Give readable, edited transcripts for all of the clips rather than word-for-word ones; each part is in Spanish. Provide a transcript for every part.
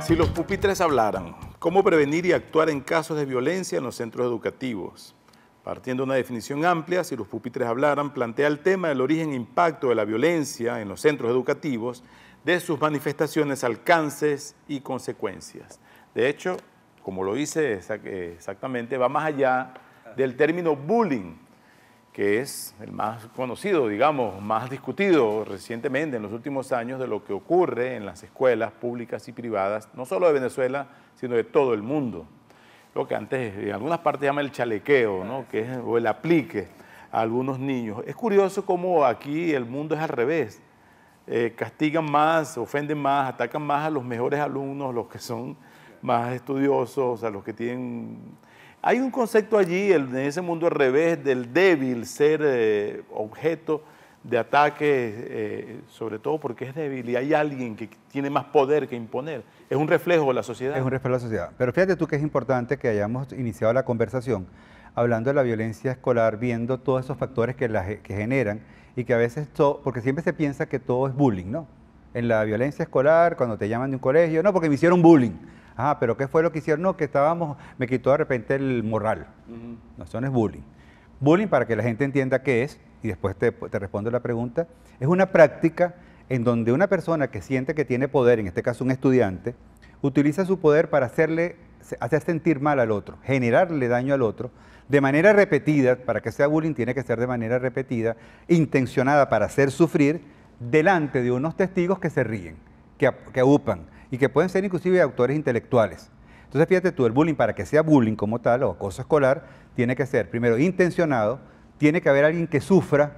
Si los pupitres hablaran, ¿cómo prevenir y actuar en casos de violencia en los centros educativos? Partiendo de una definición amplia, si los pupitres hablaran, plantea el tema del origen e impacto de la violencia en los centros educativos, de sus manifestaciones, alcances y consecuencias. De hecho, como lo dice exactamente, va más allá del término bullying, que es el más conocido, digamos, más discutido recientemente en los últimos años de lo que ocurre en las escuelas públicas y privadas, no solo de Venezuela, sino de todo el mundo. Lo que antes en algunas partes llama el chalequeo, ¿no? O el aplique a algunos niños. Es curioso cómo aquí el mundo es al revés. Castigan más, ofenden más, atacan más a los mejores alumnos, los que son más estudiosos, a los que tienen... Hay un concepto allí, en ese mundo al revés, del débil ser objeto de ataque, sobre todo porque es débil y hay alguien que tiene más poder que imponer. Es un reflejo de la sociedad. Es un reflejo de la sociedad. Pero fíjate tú que es importante que hayamos iniciado la conversación hablando de la violencia escolar, viendo todos esos factores que generan y que a veces, porque siempre se piensa que todo es bullying, ¿no? En la violencia escolar, cuando te llaman de un colegio, no, porque me hicieron bullying. Ah, pero ¿qué fue lo que hicieron? No, que me quitó de repente el morral. No, eso no es bullying. Bullying, para que la gente entienda qué es, y después te respondo la pregunta, es una práctica en donde una persona que siente que tiene poder, en este caso un estudiante, utiliza su poder para hacer sentir mal al otro, generarle daño al otro, de manera repetida. Para que sea bullying tiene que ser de manera repetida, intencionada para hacer sufrir, delante de unos testigos que se ríen, que aúpan, y que pueden ser inclusive autores intelectuales. Entonces fíjate tú, el bullying, para que sea bullying como tal o acoso escolar, tiene que ser primero intencionado, tiene que haber alguien que sufra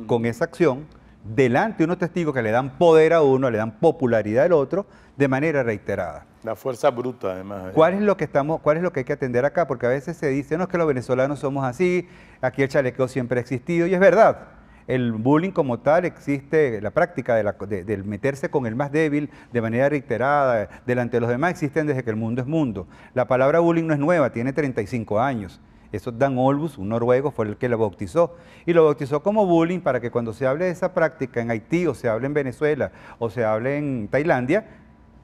con esa acción, delante de unos testigos que le dan poder a uno, le dan popularidad al otro, de manera reiterada. La fuerza bruta, además. ¿Cuál es lo que hay que atender acá? Porque a veces se dice, no, es que los venezolanos somos así, aquí el chalequeo siempre ha existido, y es verdad. El bullying como tal existe, la práctica del meterse con el más débil de manera reiterada delante de los demás existen desde que el mundo es mundo. La palabra bullying no es nueva, tiene 35 años. Eso Dan Olbus, un noruego, fue el que lo bautizó. Y lo bautizó como bullying para que cuando se hable de esa práctica en Haití, o se hable en Venezuela, o se hable en Tailandia,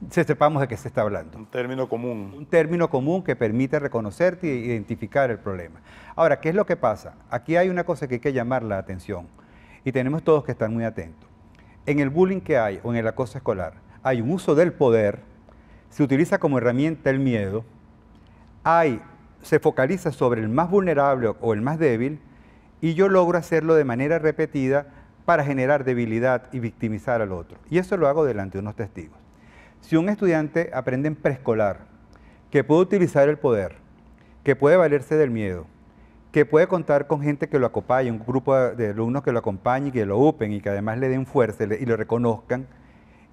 sepamos de qué se está hablando. Un término común. Un término común que permite reconocerte e identificar el problema. Ahora, ¿qué es lo que pasa? Aquí hay una cosa que hay que llamar la atención. Y tenemos todos que estar muy atentos. En el bullying que hay, o en el acoso escolar, hay un uso del poder, se utiliza como herramienta el miedo, se focaliza sobre el más vulnerable o el más débil, y yo logro hacerlo de manera repetida para generar debilidad y victimizar al otro. Y eso lo hago delante de unos testigos. Si un estudiante aprende en preescolar que puede utilizar el poder, que puede valerse del miedo, que puede contar con gente que lo acompañe, un grupo de alumnos que lo acompañen y que lo upen y que además le den fuerza y lo reconozcan.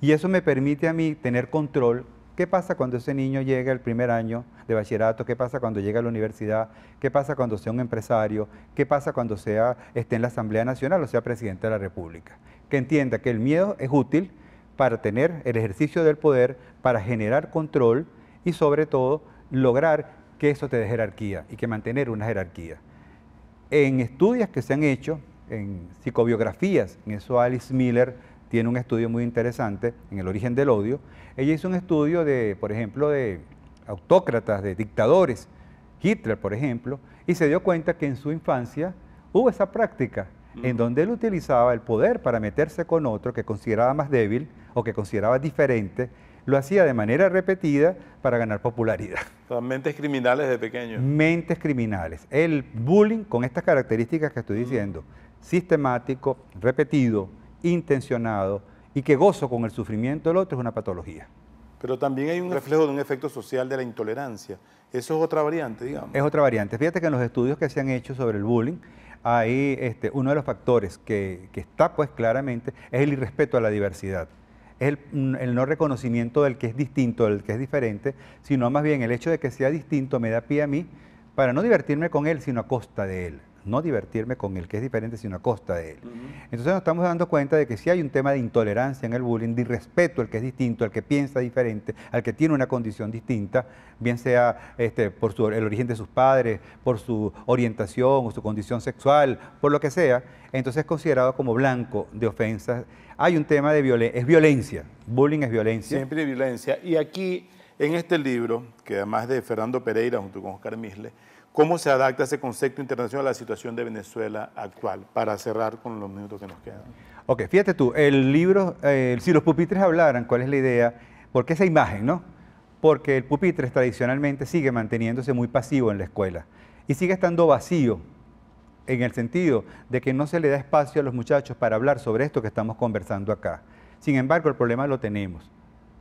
Y eso me permite a mí tener control. ¿Qué pasa cuando ese niño llega al primer año de bachillerato? ¿Qué pasa cuando llega a la universidad? ¿Qué pasa cuando sea un empresario? ¿Qué pasa cuando esté en la Asamblea Nacional o sea presidente de la República? Que entienda que el miedo es útil para tener el ejercicio del poder, para generar control y sobre todo lograr que eso te dé jerarquía y que mantener una jerarquía. En estudios que se han hecho, en psicobiografías, en eso Alice Miller tiene un estudio muy interesante, en el origen del odio. Ella hizo un estudio por ejemplo, de autócratas, de dictadores, Hitler, por ejemplo, y se dio cuenta que en su infancia hubo esa práctica, en donde él utilizaba el poder para meterse con otro que consideraba más débil o que consideraba diferente, lo hacía de manera repetida para ganar popularidad. Mentes criminales de pequeños. Mentes criminales. El bullying, con estas características que estoy diciendo, sistemático, repetido, intencionado y que gozo con el sufrimiento del otro, es una patología. Pero también hay un reflejo de un efecto social de la intolerancia. Eso es otra variante, digamos. Es otra variante. Fíjate que en los estudios que se han hecho sobre el bullying, hay uno de los factores que está pues claramente es el irrespeto a la diversidad. Es el no reconocimiento del que es distinto, del que es diferente, sino más bien el hecho de que sea distinto me da pie a mí para no divertirme con él, sino a costa de él. No divertirme con el que es diferente, sino a costa de él. Entonces nos estamos dando cuenta de que sí hay un tema de intolerancia en el bullying, de irrespeto al que es distinto, al que piensa diferente, al que tiene una condición distinta, bien sea por el origen de sus padres, por su orientación o su condición sexual, por lo que sea. Entonces es considerado como blanco de ofensas. Hay un tema de violencia, es violencia, bullying es violencia. Siempre violencia. Y aquí En este libro, que además de Fernando Pereira junto con Oscar Misle, ¿cómo se adapta ese concepto internacional a la situación de Venezuela actual? Para cerrar con los minutos que nos quedan. Ok, fíjate tú, el libro, si los pupitres hablaran, ¿cuál es la idea? ¿Por qué esa imagen, no? Porque el pupitre tradicionalmente sigue manteniéndose muy pasivo en la escuela y sigue estando vacío en el sentido de que no se le da espacio a los muchachos para hablar sobre esto que estamos conversando acá. Sin embargo, el problema lo tenemos.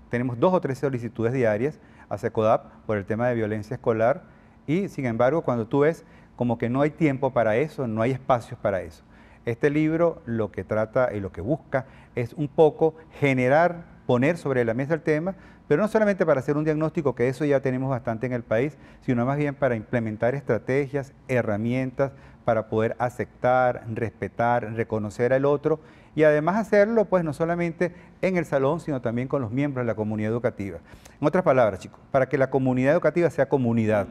Tenemos 2 o 3 solicitudes diarias a SECODAP por el tema de violencia escolar y, sin embargo, cuando tú ves como que no hay tiempo para eso, no hay espacios para eso. Este libro lo que trata y lo que busca es un poco generar, poner sobre la mesa el tema, pero no solamente para hacer un diagnóstico, que eso ya tenemos bastante en el país, sino más bien para implementar estrategias, herramientas para poder aceptar, respetar, reconocer al otro y además hacerlo pues no solamente en el salón, sino también con los miembros de la comunidad educativa. En otras palabras, chicos, para que la comunidad educativa sea comunidad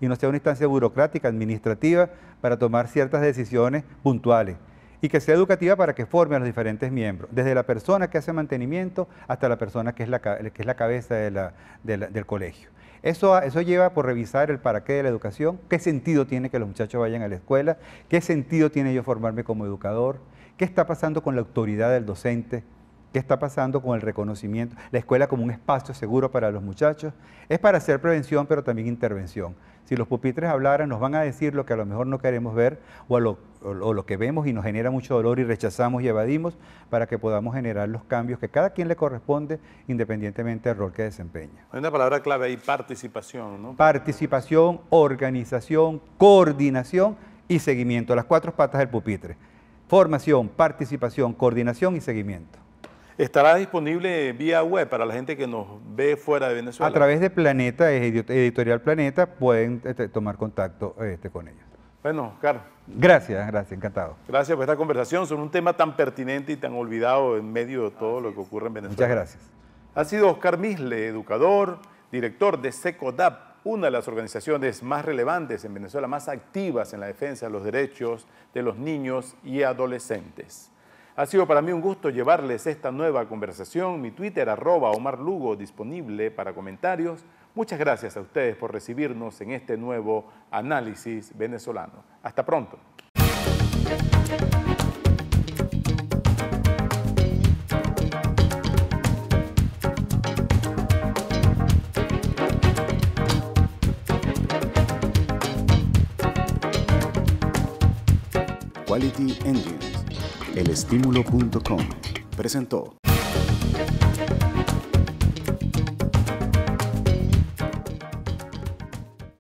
y no sea una instancia burocrática, administrativa, para tomar ciertas decisiones puntuales y que sea educativa para que forme a los diferentes miembros, desde la persona que hace mantenimiento hasta la persona que es la cabeza del colegio. Eso lleva por revisar el para qué de la educación, qué sentido tiene que los muchachos vayan a la escuela, qué sentido tiene yo formarme como educador, qué está pasando con la autoridad del docente, qué está pasando con el reconocimiento, la escuela como un espacio seguro para los muchachos. Es para hacer prevención, pero también intervención. Si los pupitres hablaran, nos van a decir lo que a lo mejor no queremos ver o lo que vemos y nos genera mucho dolor y rechazamos y evadimos para que podamos generar los cambios que cada quien le corresponde independientemente del rol que desempeña. Hay una palabra clave ahí, participación, ¿no? Participación, organización, coordinación y seguimiento, las 4 patas del pupitre. Formación, participación, coordinación y seguimiento. ¿Estará disponible vía web para la gente que nos ve fuera de Venezuela? A través de Planeta, Editorial Planeta, pueden tomar contacto con ellos. Bueno, Oscar. Gracias, encantado. Gracias por esta conversación sobre un tema tan pertinente y tan olvidado en medio de todo lo que ocurre en Venezuela. Muchas gracias. Ha sido Oscar Misle, educador, director de SECODAP, una de las organizaciones más relevantes en Venezuela, más activas en la defensa de los derechos de los niños y adolescentes. Ha sido para mí un gusto llevarles esta nueva conversación. Mi Twitter, @OmarLugo, disponible para comentarios. Muchas gracias a ustedes por recibirnos en este nuevo análisis venezolano. Hasta pronto. Quality Engines, elestimulo.com presentó.